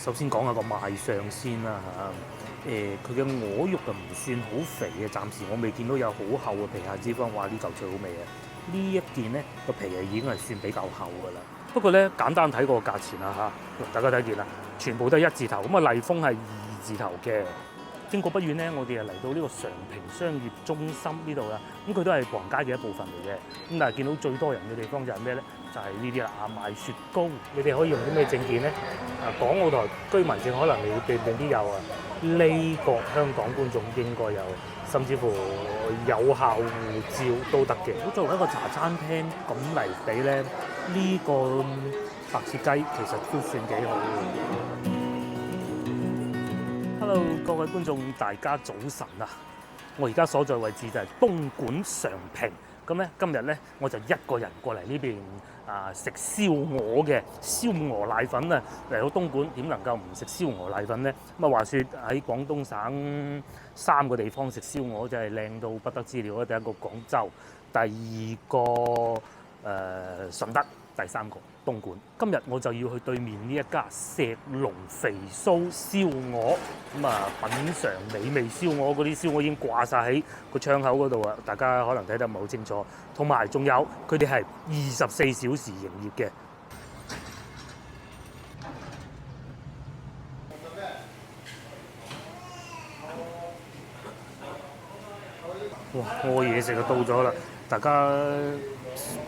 首先講下個賣相先啦嚇，佢嘅鵝肉就唔算好肥嘅，暫時我未見到有好厚嘅皮下脂肪，哇！呢嚿最好味啊！呢一件咧個皮啊已經係算比較厚㗎啦。不過咧簡單睇個價錢啦嚇，大家睇見啦，全部都係一字頭，咁啊麗豐係二字頭嘅。經過不遠咧，我哋就嚟到呢個常平商業中心呢度啦。咁佢都係唐人街嘅一部分嚟嘅。咁但係見到最多人嘅地方就係咩咧？就係呢啲啦，賣雪糕。你哋可以用啲咩證件咧？港澳台居民證可能你未必有啊。呢個香港觀眾應該有，甚至乎有效護照都得嘅。咁作為一個茶餐廳咁嚟比咧，呢個白切雞其實都算幾好嘅。Hello， 各位觀眾，大家早晨啊！我而家所在位置就係東莞常平，咁咧今日咧我就一個人過嚟呢邊食燒鵝嘅燒鵝瀨粉啊！嚟到東莞點能夠唔食燒鵝瀨粉咧？咁啊話說喺廣東省3個地方食燒鵝真係靚到不得之了啊！第一個廣州，第二個順德，第3個東莞。今日我就要去對面呢一家石龍肥酥燒鵝，咁品嚐美味燒鵝。嗰啲燒鵝已經掛晒喺個窗口嗰度啊！大家可能睇得唔係好清楚。同埋仲有佢哋係24小時營業嘅。哇！我嘢食就到咗啦，大家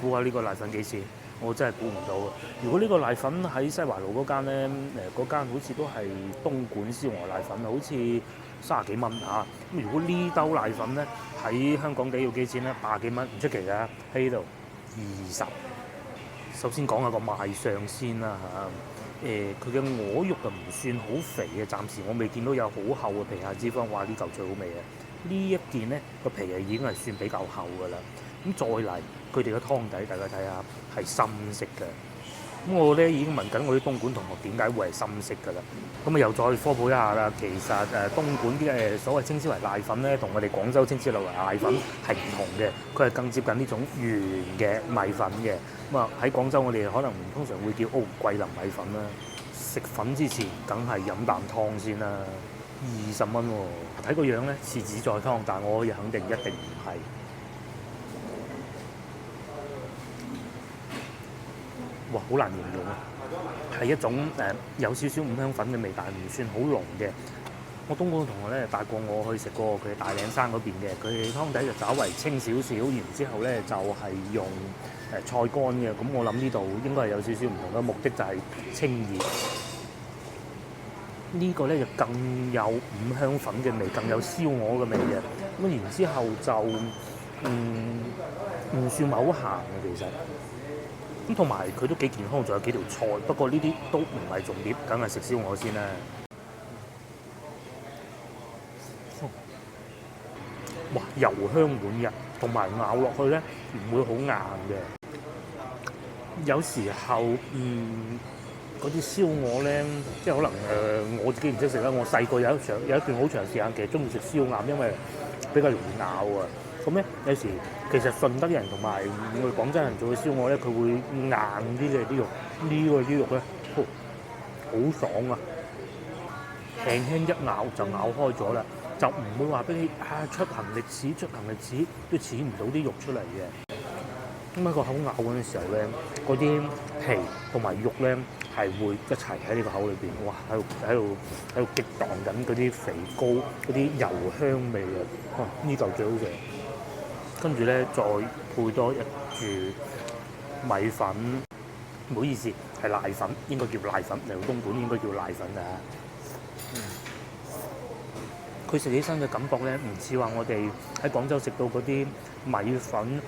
估下呢個瀨粉幾錢？我真係估唔到啊！如果呢個瀨粉喺西華路嗰間咧，嗰間好似都係東莞燒鵝瀨粉，好似30幾蚊嚇。咁如果呢兜瀨粉咧喺香港地要幾錢咧？80幾蚊唔出奇㗎，喺呢度20。首先講下個賣相先啦嚇，佢嘅鵝肉就唔算好肥嘅，暫時我未見到有好厚嘅皮下脂肪，哇！呢嚿最好味啊！呢一件咧個皮啊已經係算比較厚㗎啦。咁再嚟佢哋嘅湯底，大家睇下係深色嘅。咁我咧已經問緊我啲東莞同學點解會係深色㗎啦。咁啊又再科普一下啦，其實東莞啲所謂稱之為瀨粉咧，同我哋廣州稱之為瀨粉係唔同嘅，佢係更接近呢種圓嘅米粉嘅。咁啊喺廣州我哋可能通常會叫桂林米粉啦。食粉之前梗係飲啖湯先啦，20蚊喎。睇個樣咧似紫菜湯，但我可以肯定一定唔係。哇！好難形容啊，係一種有少少五香粉嘅味，但係唔算好濃嘅。我東莞同學咧帶過我去食過佢大嶺山嗰邊嘅，佢湯底就稍為清少少，然之後咧就係用菜乾嘅。咁我諗呢度應該係有少少唔同嘅目的，就係清熱。呢個咧就更有五香粉嘅味，更有燒鵝嘅味嘅。咁然之後就唔算係好鹹嘅其實。咁同埋佢都幾健康，仲有幾條菜。不過呢啲都唔係重點，梗係食燒鵝先啦。哇！油香滿溢，同埋咬落去咧唔會好硬嘅。有時候嗰啲燒鵝咧，即係可能我自己唔識食啦。我細個有一段好長時間其實中意食燒鴨，因為比較容易咬啊。咁咧有時其實順德人同埋我哋廣州人做嘅燒鵝咧，佢會硬啲嘅啲肉，呢個啲肉咧，好爽啊！輕輕一咬就咬開咗啦，就唔會話俾你出行力齒都齒唔到啲肉出嚟嘅。咁喺個口咬嗰陣時候咧，嗰啲皮同埋肉咧係會一齊喺呢個口裏邊，哇！喺度激盪緊嗰啲肥膏、嗰啲油香味啊！哇！呢嚿最好食。跟住咧，再配多一注米粉，唔好意思，係瀨粉，應該叫瀨粉。嚟到東莞應該叫瀨粉㗎。佢食起身嘅感覺咧，唔似話我哋喺廣州食到嗰啲米粉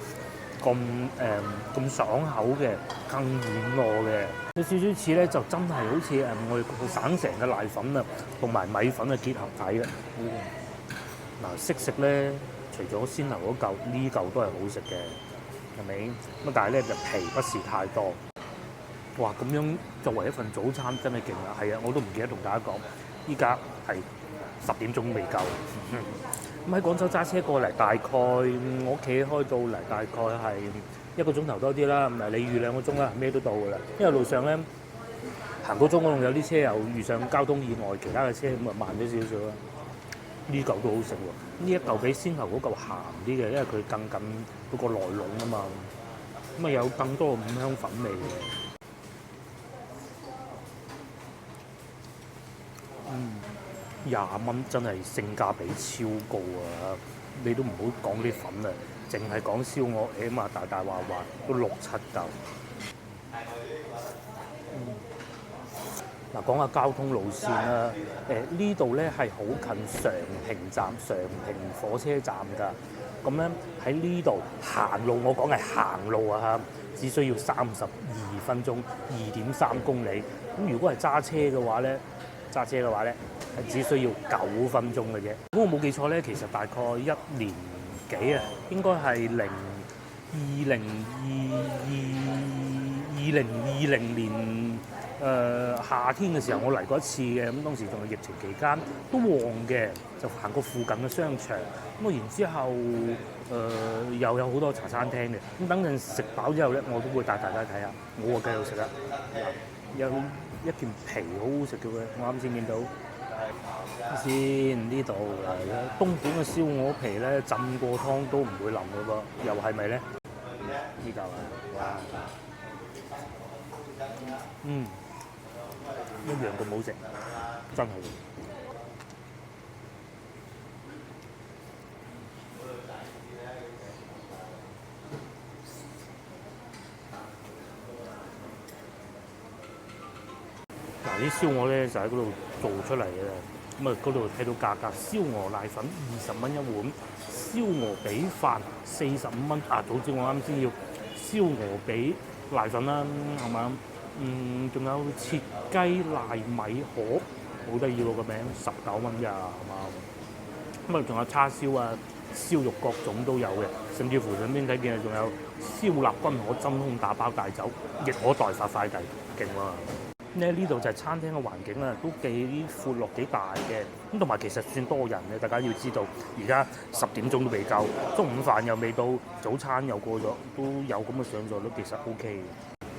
咁爽口嘅，更軟糯嘅。有少少似咧，就真係好似我哋省城嘅瀨粉啊，同埋米粉嘅結合體嘅。嗱，識食咧。除咗先頭嗰嚿，呢嚿都係好食嘅，係咪？咁但係咧就皮不是太多。哇！咁樣作為一份早餐真係勁啊！係啊，我都唔記得同大家講，依家係10點鐘未夠。咁喺廣州揸車過嚟，大概我屋企開到嚟大概係1個鐘頭多啲啦。咁你預2個鐘啦，咩都到㗎啦。因為路上咧行高速公路有啲車又遇上交通意外，其他嘅車咁啊慢咗少少啦。呢嚿都好食喎，呢一嚿比先頭嗰嚿鹹啲嘅，因為佢更近嗰個內籠啊嘛，咁啊有更多嘅五香粉味嘅。20蚊真係性價比超高啊！你都唔好講啲粉啦，淨係講燒鵝，起碼大大話話都6、7嚿。嗱，講下交通路線啦。呢度咧係好近常平站、常平火車站㗎。咁咧喺呢度行路，我講係行路啊嚇，只需要32分鐘，2.3公里。咁如果係揸車嘅話咧，係只需要9分鐘嘅啫。如果我冇記錯咧，其實大概1年幾啊，應該係2020年夏天嘅時候，我嚟過一次嘅。咁當時仲係疫情期間，都旺嘅，就行過附近嘅商場。咁然之後又有好多茶餐廳嘅。咁等陣食飽之後咧，我都會帶大家睇下。我繼續食啦。有一件皮好好食嘅喎，我啱先見到。先呢度東莞嘅燒鵝皮咧，浸過湯都唔會腍嘅噃，又係咪咧？呢嚿啊，哇！一樣咁好食，真係。嗱，啲燒鵝咧就喺嗰度做出嚟嘅，咁啊嗰度睇到價格，燒鵝瀨粉20蚊一碗，燒鵝髀飯45蚊。啊，早知我啱先要燒鵝髀瀨粉啦，係嘛？仲有切雞瀨米河，好得意喎個名，19蚊咋，係嘛？咁啊仲有叉燒啊、燒肉各種都有嘅，甚至乎上邊睇見啊仲有燒臘君可真空打包帶走，亦可代發快遞，勁喎！呢度就係餐廳嘅環境啦，都幾闊落幾大嘅，咁同埋其實算多人嘅。大家要知道，而家10點鐘都未夠，中午飯又未到，早餐又過咗，都有咁嘅上座率，其實 OK 嘅。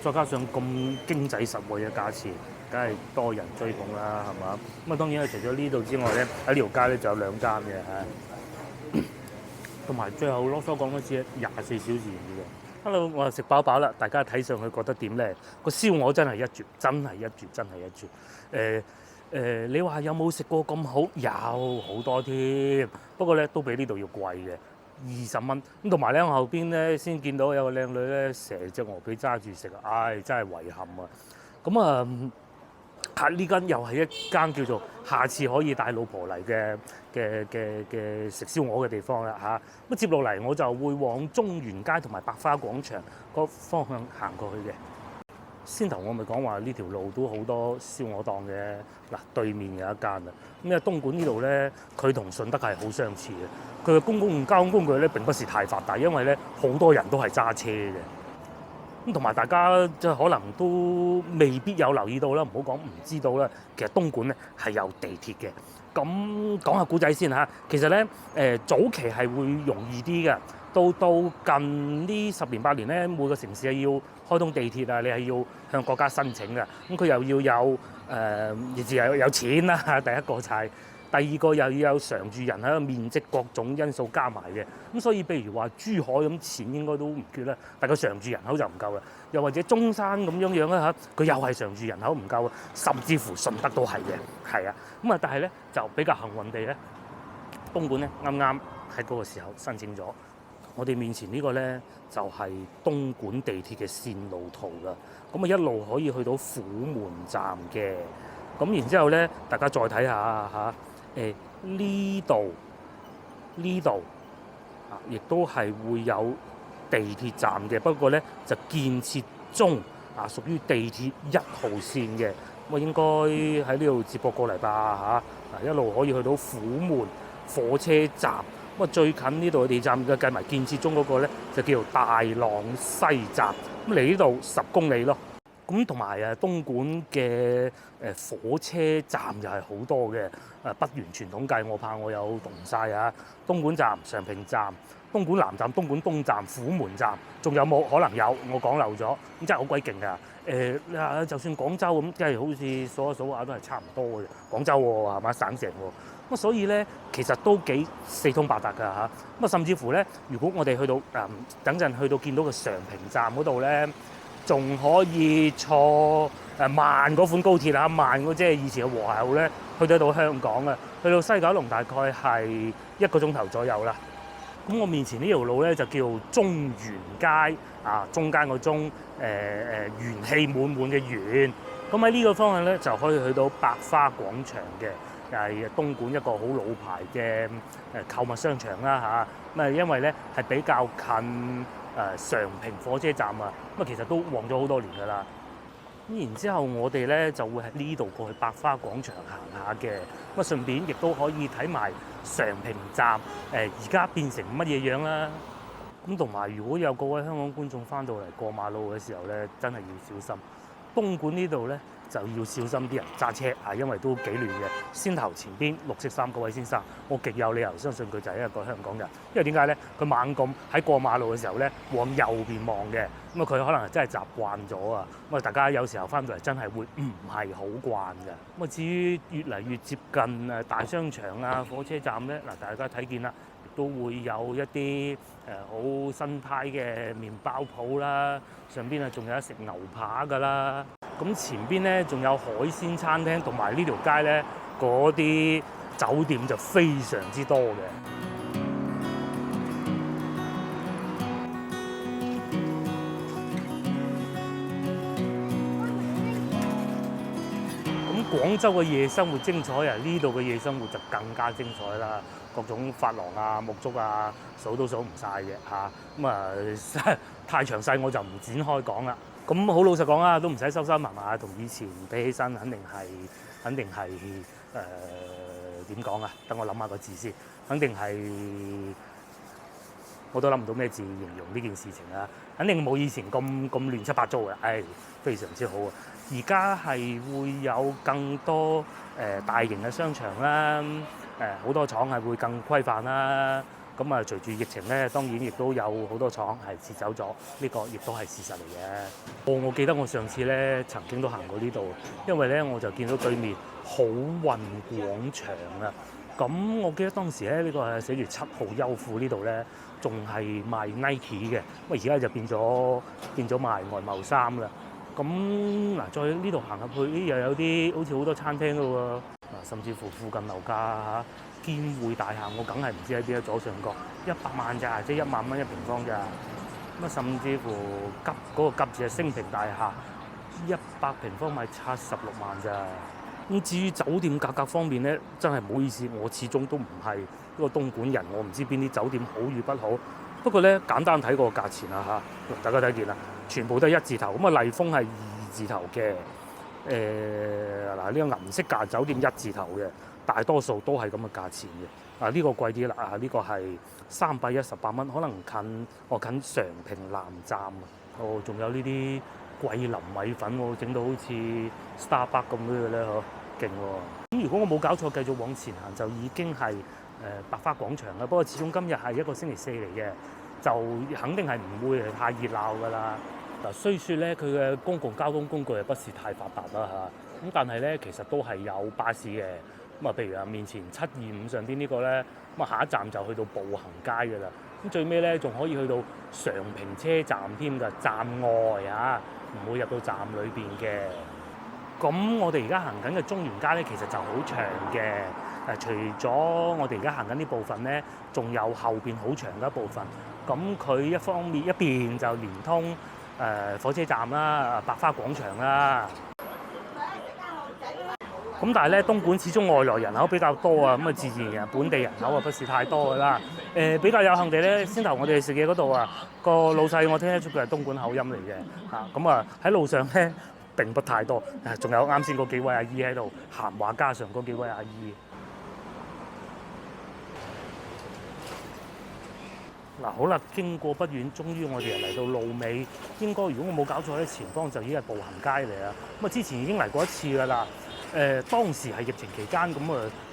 再加上咁經濟實惠嘅價錢，梗係多人追捧啦，係嘛？咁啊當然除咗呢度之外咧，喺呢條街咧就有2間嘅嚇，同埋最後囉嗦講多次，24小時嘅。Hello， 我食飽飽啦，大家睇上去覺得點咧？個燒鵝真係一絕，真係一絕，真係一絕。你話有冇食過咁好？有好多添，不過咧都比呢度要貴嘅，20蚊。咁同埋咧，我後邊咧先見到有個靚女咧，成隻鵝髀揸住食，唉，真係遺憾啊！咁啊〜呢間又係一間叫做下次可以帶老婆嚟嘅食燒鵝嘅地方啦嚇。咁接落嚟我就會往中原街同埋百花廣場個方向行過去嘅。先頭我咪講話呢條路都好多燒鵝檔嘅，嗱對面有一間啦。咁因為東莞呢度咧，佢同順德係好相似嘅。佢嘅公共交通工具咧並不是太發達，因為咧好多人都係揸車嘅。咁同埋大家即係可能都未必有留意到啦，唔好講唔知道啦。其實東莞咧係有地鐵嘅。咁講下古仔先嚇。其實咧早期係會容易啲嘅，到近呢10年8年咧，每個城市係要開通地鐵啊，你係要向國家申請嘅。咁佢又要有亦是有錢啦。第一個就係。第二個又要有常住人喺個面積各種因素加埋嘅，咁所以譬如話珠海咁錢應該都唔缺啦，但係個常住人口就唔夠啦。又或者中山咁樣啦嚇，佢又係常住人口唔夠啊，甚至乎順德都係嘅，係啊。咁啊，但係咧就比較幸運地咧，東莞咧啱啱喺嗰個時候申請咗，我哋面前呢個咧就係東莞地鐵嘅線路圖啦。咁啊一路可以去到虎門站嘅，咁然之後咧大家再睇下嚇。呢度啊，亦都係會有地鐵站嘅，不過咧就建設中啊，屬於地鐵1號線嘅。咁啊，應該喺呢度接駁過嚟吧嚇。一路可以去到虎門火車站。咁啊，最近呢度嘅地鐵站嘅計埋建設中嗰個咧，就叫做大浪西站。咁嚟呢度10公里咯。咁同埋東莞嘅火車站又係好多嘅，不完全統計，我怕我有讀唔晒啊！東莞站、常平站、東莞南站、東莞東站、虎門站，仲有冇？可能有，我講漏咗，咁真係好鬼勁㗎。就算廣州咁，即係好似數下數下都係差唔多嘅。廣州喎係嘛，省城喎，咁所以咧其實都幾四通八達㗎嚇。咁甚至乎咧，如果我哋去到等陣去到見到個常平站嗰度咧，仲可以坐慢嗰款高鐵啊，慢嗰即係以前嘅和諧號咧，去得到香港啊，去到西九龍大概係1個鐘頭左右啦。咁我面前呢條路咧就叫中元街啊，中間個中元氣滿滿嘅元。咁喺呢個方向咧就可以去到百花廣場嘅，係東莞一個好老牌嘅購物商場啦嚇。咁因為咧係比較近常平火車站啊，咁其實都旺咗好多年㗎啦。咁然之後我哋咧就會喺呢度過去百花廣場行下嘅，咁順便亦都可以睇埋常平站而家變成乜嘢樣啦。咁同埋如果有各位香港觀眾翻到嚟過馬路嘅時候咧，真係要小心。東莞呢度咧就要小心啲人揸車啊，因為都幾亂嘅。先頭前邊綠色衫嗰位先生，我極有理由相信佢就係一個香港人，因為點解咧？佢猛咁喺過馬路嘅時候咧往右邊望嘅，咁佢可能真係習慣咗啊。咁大家有時候翻到嚟真係會唔係好慣嘅。咁至於越嚟越接近大商場啊、火車站咧，大家睇見啦，亦都會有一啲好新派嘅麵包鋪啦，上邊仲有得食牛扒㗎啦。咁前邊咧仲有海鮮餐廳，同埋呢條街咧嗰啲酒店就非常之多嘅。咁廣州嘅夜生活精彩啊，呢度嘅夜生活就更加精彩啦！各種髮廊啊、沐足啊，數都數唔晒嘅嚇。咁太詳細我就唔展開講啦。咁好老實講啊，都唔使收收埋埋，同以前比起身，肯定係點講啊？等我諗下個字先，肯定係我都諗唔到咩字形容呢件事情啊！肯定冇以前咁亂七八糟嘅，非常之好啊！而家係會有更多大型嘅商場啦，好多廠係會更規範啦。咁隨住疫情咧，當然亦都有好多廠係撤走咗，呢個亦都係事實嚟嘅。我記得我上次咧曾經都行過呢度，因為咧我就見到對面好運廣場啊。咁我記得當時咧呢個係寫住7號優富呢度咧，仲係賣 Nike 嘅，咁而家就變咗賣外貿衫啦。咁再呢度行入去，又有啲好似好多餐廳㗎喎，甚至乎附近樓價嚇。建匯大廈我梗係唔知喺邊，左上角100萬咋，即係1萬蚊1平方咋。甚至乎嗰個急字係升平大廈，100平方米76萬咋。咁至於酒店價格方面咧，真係唔好意思，我始終都唔係一個東莞人，我唔知邊啲酒店好與不好。不過咧，簡單睇個價錢啦嚇，大家睇見啦，全部都係1字頭。咁麗豐係2字頭嘅，呢個銀色價酒店1字頭嘅。大多數都係咁嘅價錢嘅，呢個貴啲啦，呢個係318蚊，可能近常平南站啊，仲有呢啲桂林米粉喎，整到好似 Starbucks 咁樣嘅咧，勁喎！咁如果我冇搞錯，繼續往前行就已經係百花廣場啦。不過始終今日係一個星期4嚟嘅，就肯定係唔會係太熱鬧㗎啦。雖說咧佢嘅公共交通工具係不是太發達啦嚇，咁但係咧其實都係有巴士嘅。譬如面前725上邊呢個咧，下一站就去到步行街㗎啦。咁最尾咧仲可以去到常平車站添㗎，站外啊，唔會入到站裏邊嘅。咁我哋而家行緊嘅中元街咧，其實就好長嘅。除咗我哋而家行緊呢部分咧，仲有後邊好長嘅一部分。咁佢一邊就連通火車站啦、百花廣場啦。咁但係咧，東莞始終外來人口比較多啊，咁自然嘅本地人口啊不是太多㗎啦。比較有幸地咧，先頭我哋食嘢嗰度啊，個老細我聽得出佢係東莞口音嚟嘅嚇。咁喺路上咧並不太多，仲有啱先嗰幾位阿姨喺度閒話家常嗰幾位阿姨。好啦，經過不遠，終於我哋嚟到路尾。應該如果我冇搞錯咧，前方就已經係步行街嚟啦。之前已經嚟過一次㗎啦。當時係疫情期間，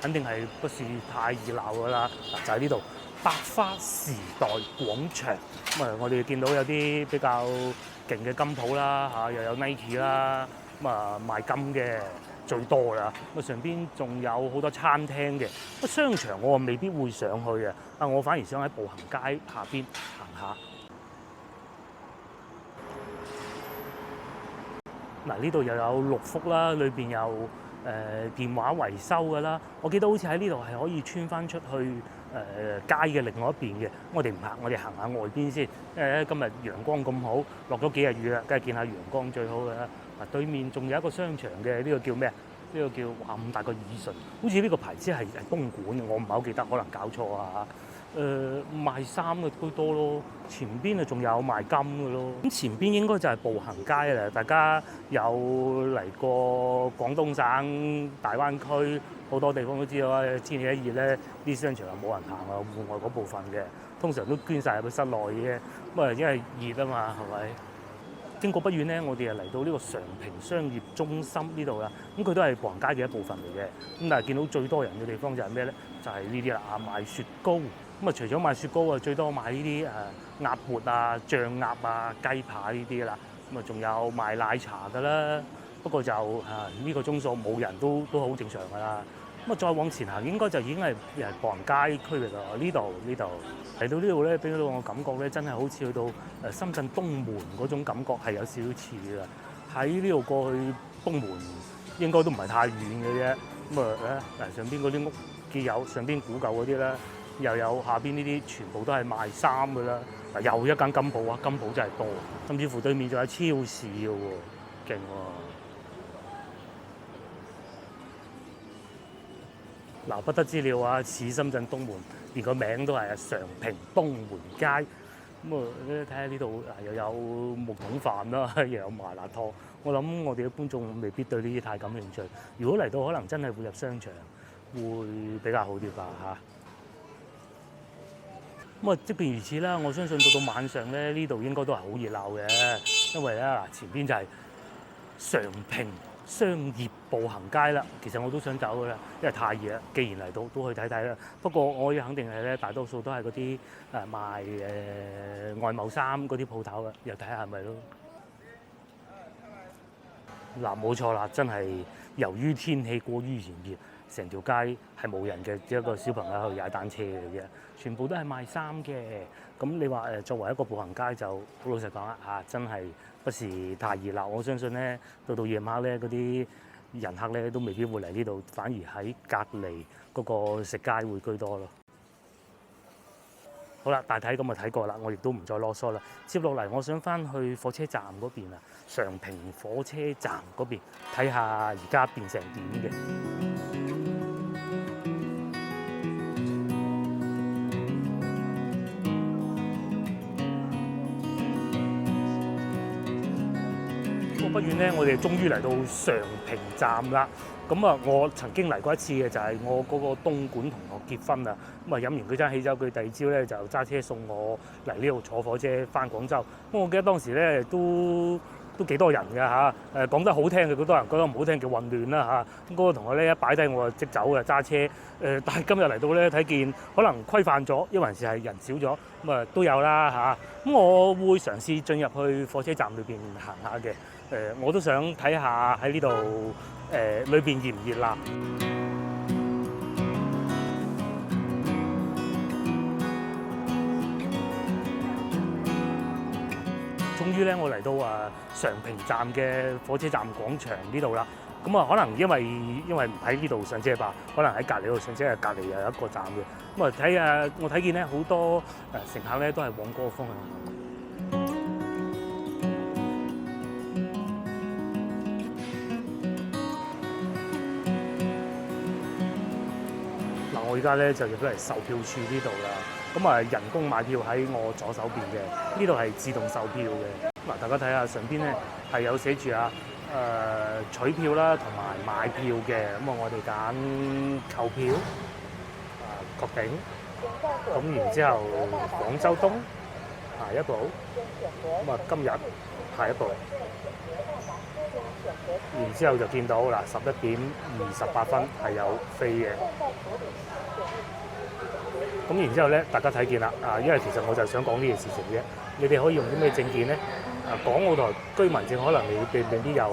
肯定係不是太熱鬧㗎啦。就喺呢度百花時代廣場。咁我哋見到有啲比較勁嘅金鋪啦，又有 Nike 啦，賣金嘅最多啦。上邊仲有好多餐廳嘅。商場我未必會上去啊，我反而想喺步行街下邊行下。嗱，呢度又有六福啦，裏邊有電話維修㗎啦。我記得好似喺呢度係可以穿翻出去街嘅另外一邊嘅。我哋唔行，我哋行下外邊先。今日陽光咁好，落咗幾日雨啦，梗係見下陽光最好㗎啦。嗱，對面仲有一個商場嘅，呢個叫咩？呢個叫咁大個耳順，好似呢個牌子係東莞嘅，我唔係好記得，可能搞錯啊。賣衫嘅居多咯，前邊啊仲有賣金嘅咯。咁前邊應該就係步行街啦。大家有嚟過廣東省大灣區好多地方都知道啦。天氣一熱咧，啲商場又冇人行啊，戶外嗰部分嘅通常都捐晒入去室內嘅。咁啊，因為熱啊嘛，係咪？經過不遠咧，我哋又嚟到呢個常平商業中心呢度啦。咁佢都係步行街嘅一部分嚟嘅。咁但係見到最多人嘅地方就係咩咧？就係呢啲啦，賣雪糕。咁啊，除咗賣雪糕啊，最多賣呢啲鴨脖啊、醬鴨啊、雞扒呢啲啦。咁啊，仲有賣奶茶㗎啦。不過就呢個鐘數冇人都好正常㗎啦。咁啊，再往前行應該就已經係步行街區嚟㗎。呢度嚟到呢度咧，俾到我感覺咧，真係好似去到深圳東門嗰種感覺係有少少似㗎。喺呢度過去東門應該都唔係太遠嘅啫。咁嗱，上邊嗰啲屋既有，上邊古舊嗰啲啦。又有下邊呢啲全部都係賣衫㗎啦。嗱，又一間金鋪啊，金鋪真係多，甚至乎對面仲有超市㗎喎，勁喎！嗱，不得之了啊，似深圳東門，連個名都係常平東門街。咁啊，睇下呢度又有木桶飯啦，又有麻辣燙。我諗我哋嘅觀眾未必對呢啲太感興趣。如果嚟到，可能真係會入商場，會比較好啲吧嚇。咁啊，即便如此啦，我相信到晚上咧，呢度應該都係好熱鬧嘅，因為咧嗱，前邊就係常平商業步行街啦。其實我都想走㗎啦，因為太熱啦。既然嚟到，都去睇睇啦。不過我可以肯定係咧，大多數都係嗰啲賣外貿衫嗰啲鋪頭嘅，又睇下係咪咯。嗱，冇錯啦，真係由於天氣過於炎熱。成條街係冇人嘅，只一個小朋友喺度踩單車嘅啫，全部都係賣衫嘅。咁你話作為一個步行街就好老實講啦，真係不是太熱鬧。我相信咧，到夜晚咧，嗰啲人客咧都未必會嚟呢度，反而喺隔離嗰個食街會居多咯。好啦，大體咁就睇過啦，我亦都唔再囉嗦啦。接落嚟，我想翻去火車站嗰邊啊，常平火車站嗰邊睇下而家變成點嘅。不遠咧，我哋終於嚟到常平站啦。咁啊，我曾經嚟過一次嘅，就係我嗰個東莞同學結婚啊。咁啊，飲完佢餐喜酒，佢第二朝咧就揸車送我嚟呢度坐火車翻廣州。咁我記得當時咧都幾多人㗎嚇。講得好聽嘅好多人，講得唔好聽叫混亂啦嚇。咁嗰個同學咧一擺低我就即走嘅揸車。但係今日嚟到咧睇見可能規範咗，一還是係人少咗，咁啊都有啦嚇。咁我會嘗試進入去火車站裏邊行下嘅。我都想睇下喺呢度裏邊熱唔熱鬧。終於咧，我嚟到常平站嘅火車站廣場呢度啦。咁啊，可能因為唔喺呢度上車吧，可能喺隔離度上車，隔離又有一個站嘅。咁啊我睇見咧好多乘客咧都係往嗰個方向。我而家咧就入咗嚟售票處呢度啦，咁啊人工買票喺我左手邊嘅，呢度係自動售票嘅。嗱，大家睇下上邊咧係有寫住取票啦，同埋買票嘅。咁啊，我哋揀購票確定，咁然之後廣州東下一步，咁啊今日下一步。然之後就見到嗱11:28係有飛嘅。咁然之後咧，大家睇見啦因為其實我就想講呢件事情啫。你哋可以用啲咩證件咧？港澳台居民證可能你未必有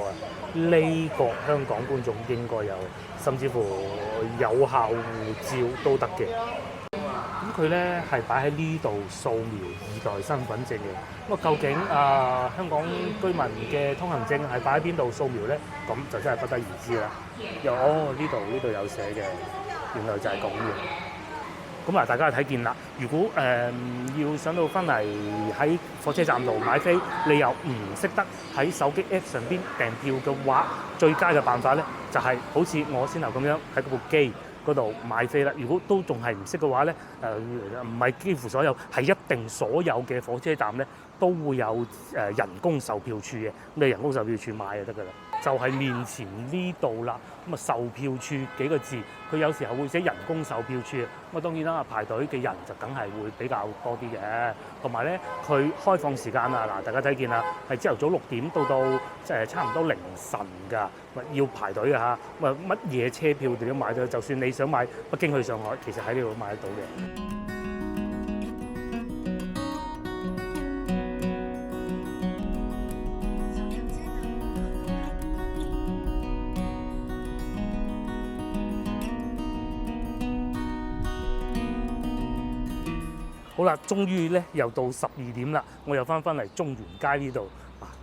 呢個香港觀眾應該有，甚至乎有效護照都得嘅。咁佢咧係擺喺呢度掃描2代身份證嘅。究竟香港居民嘅通行證係擺喺邊度掃描咧？咁就真係不得而知啦。呢度有寫嘅，原來就係咁嘅。咁大家睇見啦。如果要上到翻嚟喺火車站度買飛，你又唔識得喺手機 App 上邊訂票嘅話，最佳嘅辦法咧就係好似我先頭咁樣喺嗰部機嗰度買飛啦。如果都仲係唔識嘅話咧，唔係幾乎所有，係一定所有嘅火車站咧都會有人工售票處嘅，咁你人工售票處買就得㗎啦。就係面前呢度啦，售票處幾個字，佢有時候會寫人工售票處。當然啦，排隊嘅人就梗係會比較多啲嘅，同埋咧佢開放時間大家睇見啦，係朝頭早6點到差唔多凌晨㗎，要排隊㗎乜嘢車票你都買到，就算你想買北京去上海，其實喺呢度買得到嘅。好啦，終於咧又到12點啦，我又翻嚟中原街呢度。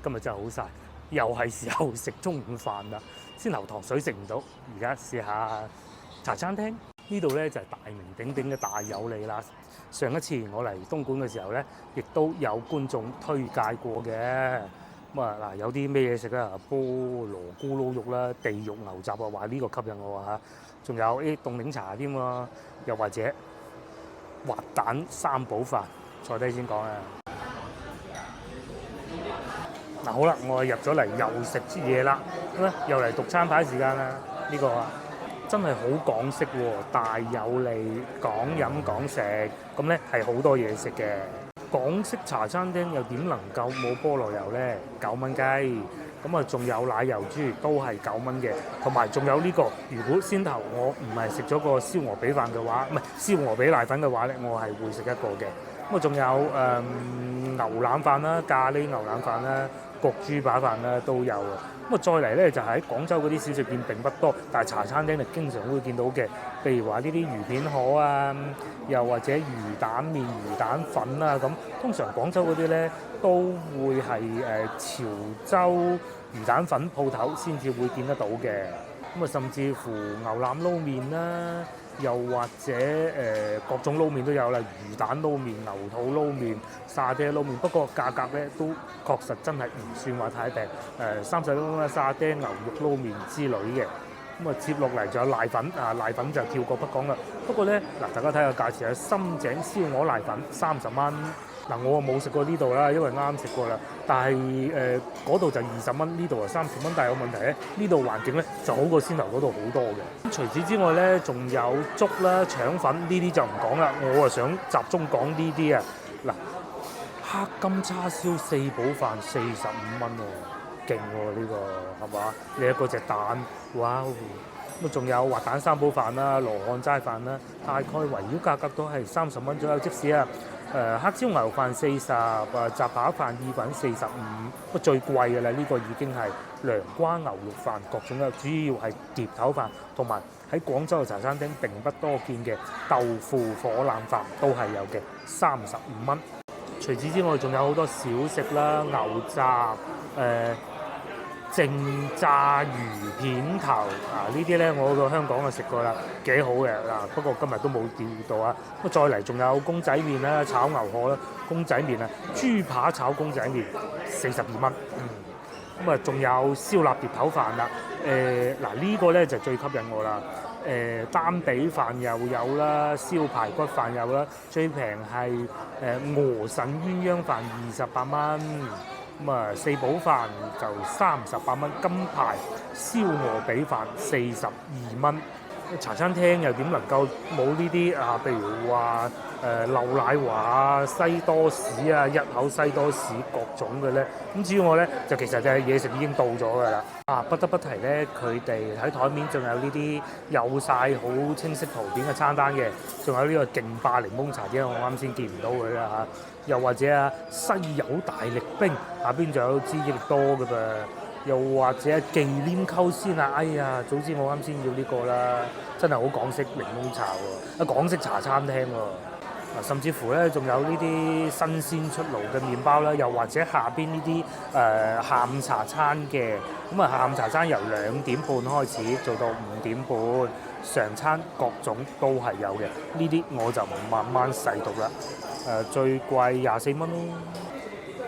今日真係好曬，又係時候食中午飯啦。先頭糖水食唔到，而家試下茶餐廳。呢度咧就係大名鼎鼎嘅大有利啦。上一次我嚟東莞嘅時候咧，亦都有觀眾推介過嘅。有啲咩嘢食啊？菠蘿咕嚕肉啦，地獄牛雜話呢個吸引我嚇。仲有啲凍檸茶添喎，又或者滑蛋三寶飯，坐低先講啊！好啦，我入咗嚟又食啲嘢啦，又嚟讀餐牌時間啦。呢個真係好港式喎，大有利講飲講食，咁咧係好多嘢食嘅。港式茶餐廳又點能夠冇菠蘿油咧？9蚊雞，咁仲有奶油豬都係9蚊嘅，同埋仲有呢個。如果先頭我唔係食咗個燒鵝髀飯嘅話，唔係燒鵝髀瀨粉嘅話咧，我係會食一個嘅。仲有牛腩飯啦、咖喱牛腩飯啦、焗豬扒飯啦都有啊。再嚟咧就喺廣州嗰啲小食店並不多，但係茶餐廳你經常會見到嘅，譬如話呢啲魚片河啊，又或者魚蛋麵、魚蛋粉啊咁。通常廣州嗰啲咧都會係潮州魚蛋粉鋪頭先至會見得到嘅。甚至乎牛腩撈麵啦，又或者各種撈麵都有啦，魚蛋撈麵、牛肚撈麵、沙爹撈麵。不過價格咧都確實真係唔算話太平，30蚊啦，沙爹牛肉撈麵之類嘅。接落嚟就有瀨粉瀨粉就跳過不講啦。不過咧大家睇下價錢，深井燒鵝瀨粉30蚊。我冇食過呢度啦，因為啱食過啦。但係嗰度就20蚊，呢度就30蚊。但係有問題咧，呢度環境咧就好過先頭嗰度好多嘅。除此之外咧，仲有粥啦、腸粉呢啲就唔講啦。我想集中講呢啲黑金叉燒4寶飯45蚊喎，勁喎呢個係嘛？你一個隻蛋，哇！仲有滑蛋三寶飯啦、羅漢齋飯啦，大概圍繞價格都係30蚊左右。即使黑椒牛飯40，雜扒飯意粉45，最貴嘅啦，呢個已經係涼瓜牛肉飯，各種嘅，主要係碟頭飯，同埋喺廣州嘅茶餐廳並不多見嘅豆腐火腩飯都係有嘅，35蚊。除此之外，仲有好多小食啦，牛雜淨炸魚片頭呢啲咧，我到香港就食過啦，幾好嘅不過今日都冇釣到啊。再嚟仲有公仔麵啦、炒牛河啦、公仔麵豬扒炒公仔麵42蚊。仲有燒臘碟頭飯啦。呢個咧就最吸引我啦。單比飯又有啦，燒排骨飯有啦，最平係鵝腎鴛鴦飯28蚊。4寶飯就38蚊，金牌燒鵝髀飯42蚊。茶餐廳又點能夠冇呢啲啊？譬如話漏奶華啊、西多士啊、一口西多士各種嘅咧。咁至於我咧，就其實就係嘢食已經到咗㗎啦。啊，不得不提咧，佢哋喺台面仲有呢啲有晒好清晰圖片嘅餐單嘅，仲有呢個勁霸檸檬茶，因為我啱先見唔到佢啦嚇。又或者啊，西柚大力冰，下邊仲有支益力多嘅噃。又或者忌廉溝鮮啊，哎呀，早知我啱先要呢個啦，真係好港式檸檬茶喎，港式茶餐廳喎，甚至乎咧仲有呢啲新鮮出爐嘅麵包啦，又或者下邊呢啲下午茶餐嘅，咁啊下午茶餐由2點半開始做到5點半，常餐各種都係有嘅，呢啲我就唔慢慢細讀啦，最貴24蚊咯。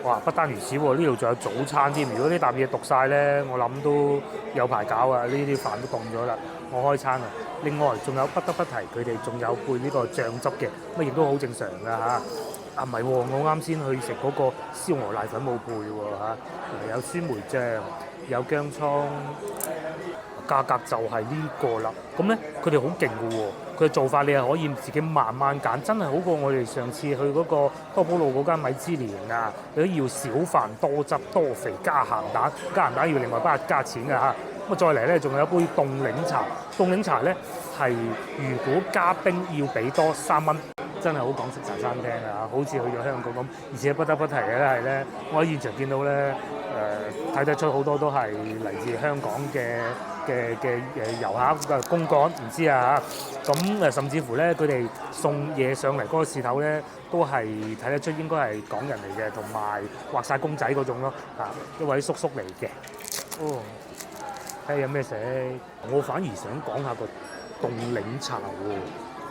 哇！不單如此喎，呢度仲有早餐添。如果呢啖嘢讀晒呢，我諗都有排搞啊！呢啲飯都凍咗啦，我開餐啊。另外仲有不得不提，佢哋仲有配呢個醬汁嘅，咁亦都好正常㗎嚇。啊唔係喎，我啱先去食嗰個燒鵝瀨粉冇配喎嚇，有酸梅醬，有薑葱。價格就係呢個啦，咁咧佢哋好勁嘅喎，佢嘅做法你係可以自己慢慢揀，真係好過我哋上次去嗰個多寶路嗰間米芝蓮啊，你都要少飯多汁多肥加鹹蛋，加鹹蛋要另外加錢嘅嚇。咁啊再嚟咧，仲有一杯凍檸茶，凍檸茶咧係如果加冰要俾多3蚊。真係好港式茶餐廳啊！好似去咗香港咁，而且不得不提嘅咧係咧，我喺現場見到咧睇得出好多都係嚟自香港嘅遊客嘅公幹，唔知啊咁甚至乎咧佢哋送嘢上嚟嗰個士頭咧，都係睇得出應該係港人嚟嘅，同埋畫晒公仔嗰種咯一位叔叔嚟嘅。哦，睇下有咩食？我反而想講下個凍檸茶喎。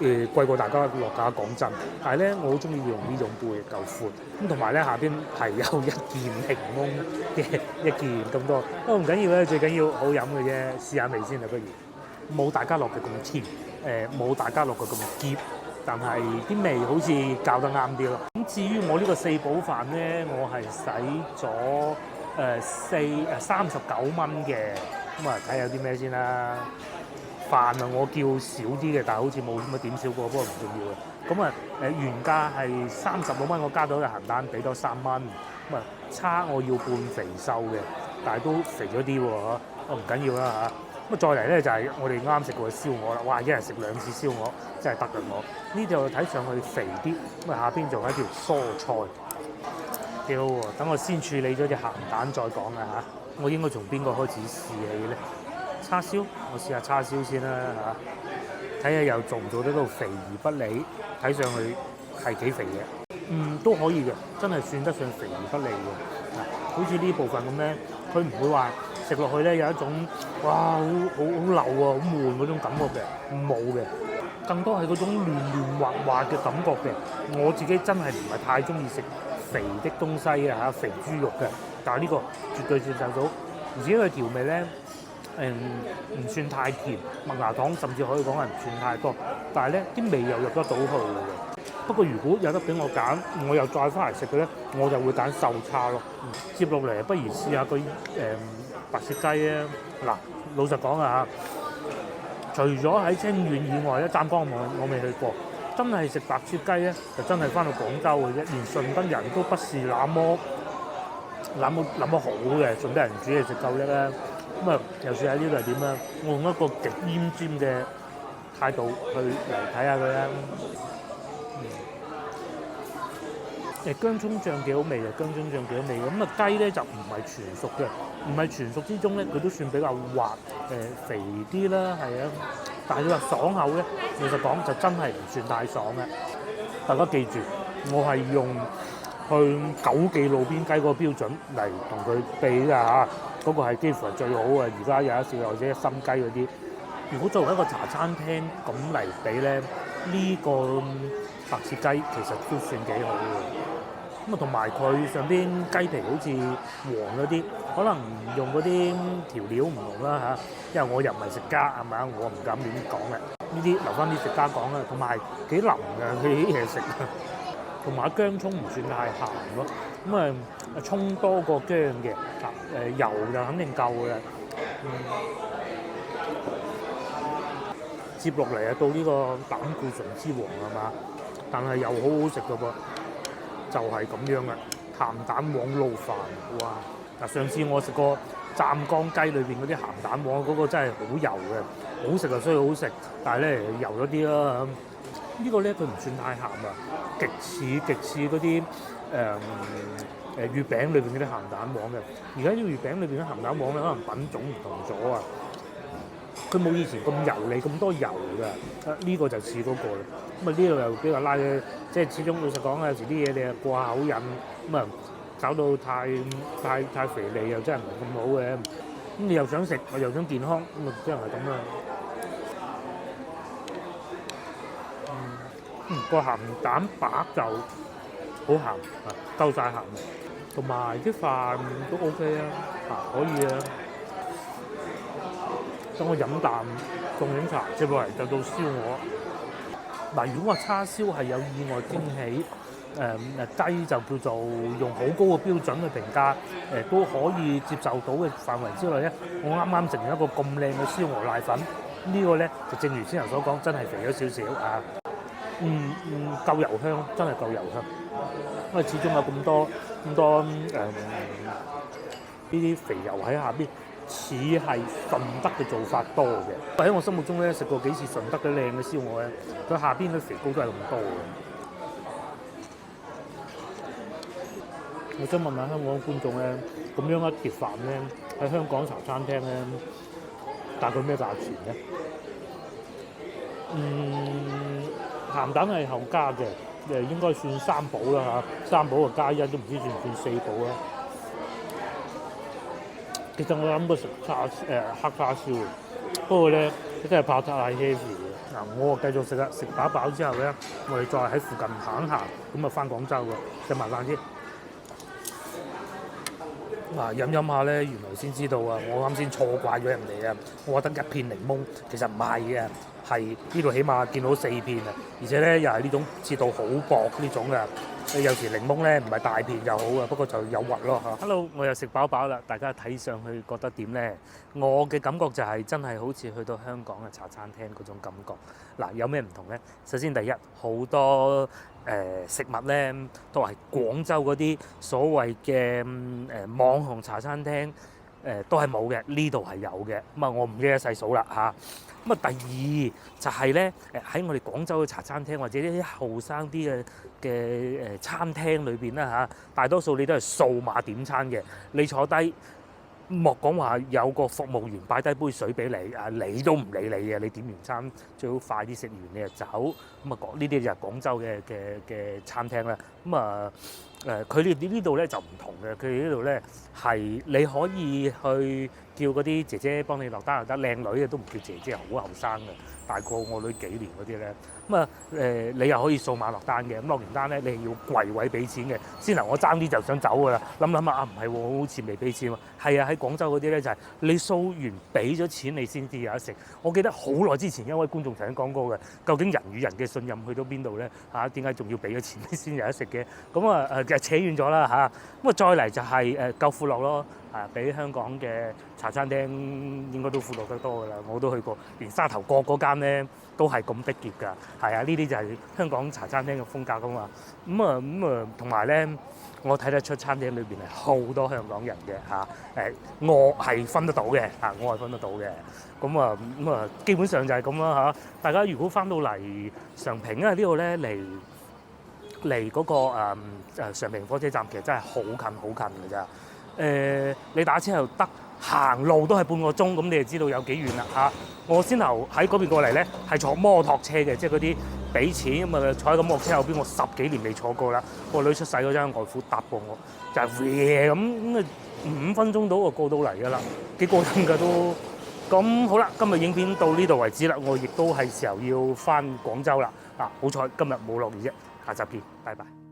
貴過大家落價講真，但係咧我好中意用呢種杯，夠闊咁，同埋咧下邊係有一件檸檬嘅一件咁多，不過唔緊要咧，最緊要好飲嘅啫，試下味先啦，不如冇大家樂嘅咁甜，冇大家樂嘅咁澀，但係啲味好似教得啱啲咯。咁至於我呢個4寶飯咧，我係使咗39蚊嘅，咁啊睇下有啲咩先啦。飯啊，我叫少啲嘅，但係好似冇乜點少過，不過唔重要嘅。咁啊原價係36蚊，我加到個鹹蛋，俾多3蚊。咁啊叉我要半肥瘦嘅，但係都肥咗啲喎嚇，唔緊要啦嚇。咁啊再嚟咧就係我哋啱食過嘅燒鵝啦，哇！一日食2次燒鵝真係得嘅我。呢度睇上去肥啲，咁啊下邊仲有一條蔬菜，幾好喎。等我先處理咗隻鹹蛋再講啊嚇。我應該從邊個開始試起咧？叉燒，我試下叉燒先啦嚇，睇下又做唔做得到肥而不膩，睇上去係幾肥嘅，都可以嘅，真係算得上肥而不膩嘅。嗱，好似呢部分咁咧，佢唔會話食落去咧有一種哇好流啊、好悶嗰種感覺嘅，冇嘅，更多係嗰種嫩嫩滑滑嘅感覺嘅。我自己真係唔係太中意食肥的東西啊嚇，肥豬肉嘅，但係呢個絕對接受到，而且佢調味咧。唔算太甜，麥芽糖甚至可以講係唔算太多，但係咧啲味又入得到去嘅。不過如果有得俾我揀，我又再翻嚟食嘅咧，我就會揀瘦叉咯。接落嚟不如試下個白切雞啊！嗱，老實講啊嚇，除咗喺清遠以外咧，湛江我未去過，真係食白切雞咧，就真係翻到廣州嘅啫，連順德人都不是那麼好嘅，順德人煮嘢食夠叻啦。咁啊，又試下呢度係點啦？我用一個極奄尖嘅態度去嚟睇下佢啦。薑葱醬幾好味嘅，薑葱醬幾好味嘅。咁啊雞咧就唔係全熟嘅，唔係全熟之中咧，佢都算比較滑，肥啲啦，係啊。但係你話爽口咧，老實講就真係唔算太爽嘅。大家記住，我係用去9記路邊雞嗰個標準嚟同佢比㗎嚇。嗰個係幾乎係最好嘅，而家有一少或者心雞嗰啲。如果作為一個茶餐廳咁嚟比咧，呢個白切雞其實都算幾好嘅。咁啊，同埋佢上邊雞皮好似黃咗啲，可能用嗰啲調料唔同啦嚇。因為我又唔係食家係咪啊？我唔敢亂講嘅。呢啲留翻啲食家講啦。同埋幾腍嘅佢啲嘢食，同埋薑葱唔算太鹹咯。咁啊，葱多過薑嘅，油就肯定夠嘅。接落嚟啊到呢個膽固醇之王係嘛，但係又好好食㗎噃，就係咁樣嘅鹹蛋黃撈飯，哇！嗱，上次我食過湛江雞裏邊嗰啲鹹蛋黃嗰個真係好油嘅，好食就雖然好食，但係咧油咗啲啦。呢個咧佢唔算太鹹啊，極似嗰啲月餅裏邊嗰啲鹹蛋黃嘅。而家呢個月餅裏邊嘅鹹蛋黃咧，可能品種唔同咗啊，佢冇以前咁油膩咁多油㗎。呢個就似嗰個啦。咁啊呢度又比較拉嘅，即係始終老實講有時啲嘢你係過下口癮，咁啊搞到太肥膩又真係唔係咁好嘅。咁你又想食，又想健康，咁啊真係咁啦。個鹹蛋白就好鹹啊，夠晒鹹味，同埋啲飯都 OK 啊，可以啊。等我飲啖凍檸茶，接落嚟就到燒鵝。嗱，如果話叉燒係有意外驚喜，雞就叫做用好高嘅標準去評價，都可以接受到嘅範圍之內咧。我啱啱食完一個咁靚嘅燒鵝瀨粉，呢個咧就正如先頭所講，真係肥咗少少啊。夠油香，真係夠油香。因為始終有咁多呢啲肥油喺下邊，似係順德嘅做法多嘅。喺我心目中咧，食過幾次順德嘅靚嘅燒鵝咧，佢下邊嘅肥膏都係咁多嘅。我想問下香港觀眾咧，咁樣一碟飯咧，喺香港茶餐廳咧，大概咩價錢咧？鹹蛋係後加嘅，應該算三寶啦嚇，三寶就加一，都唔知算唔算四寶啦。其實我諗過食黑叉燒，不過咧真係怕太 heavy 嘅。嗱，我繼續食啦，食飽之後咧，我哋再喺附近行，咁啊翻廣州喎，食埋飯先。嗱，飲下咧，原來先知道啊！我啱先錯怪咗人哋啊！我覺得一片檸檬，其實唔係嘅，係呢度起碼見到4片啊！而且咧又係呢種切到好薄呢種啊！有時檸檬咧唔係大片就好啊，不過就有核咯嚇。Hello， 我又食飽啦，大家睇上去覺得點咧？我嘅感覺就係真係好似去到香港嘅茶餐廳嗰種感覺。嗱，有咩唔同咧？首先第一，好多食物咧都係廣州嗰啲所謂嘅網紅茶餐廳都係冇嘅，呢度係有嘅。咁啊，我唔記得細數啦嚇。咁啊，第二就係咧喺我哋廣州嘅茶餐廳或者啲後生啲嘅餐廳裏邊啦嚇，大多數你都係數碼點餐嘅，你坐低。莫講話有個服務員擺低杯水俾你，你都唔理你嘅，你點完餐最好快啲食完你就走。咁啊，呢啲就係廣州嘅餐廳啦。咁啊佢哋呢度咧就唔同嘅，佢哋呢度咧係你可以去叫嗰啲姐姐幫你落單又得，靚女嘅都唔叫姐姐，好後生嘅，大過我女幾年嗰啲咧。咁啊你又可以數碼落單嘅，咁落完單咧你係要櫃位俾錢嘅。先頭我爭啲就想走㗎啦，諗下唔係喎，我好似未俾錢喎。係啊，喺廣州嗰啲咧就係你掃完俾咗錢你先至有得食。我記得好耐之前一位觀眾曾經講過嘅，究竟人與人嘅信任去到邊度咧？點解仲要俾咗錢先有得食嘅？咁啊其實扯遠咗啦嚇。咁啊再嚟就係夠闊落咯。比香港嘅茶餐廳應該都闊落得多㗎啦，我都去過，連沙頭角嗰間咧都係咁逼傑㗎。係啊，呢啲就係香港茶餐廳嘅風格㗎嘛。同埋咧，我睇得出餐廳裏邊係好多香港人嘅嚇。我係分得到嘅嚇，我係分得到嘅。咁啊，基本上就係咁啦嚇。大家如果翻到嚟常平啊呢度咧嚟嗰個常平火車站，其實真係好近㗎咋。你打車又得，行路都係半個鐘，咁你就知道有幾遠啦嚇。我先頭喺嗰邊過嚟咧，係坐摩托車嘅，即係嗰啲俾錢咁啊，坐喺個摩托車後邊，我10幾年未坐過啦。個女出世嗰陣，外父搭過我，就係咁啊5分鐘到就過到嚟㗎啦，幾過癮㗎都。咁好啦，今日影片到呢度為止啦，我亦都係時候要翻廣州啦。好彩今日冇落雨啫，下集見，拜拜。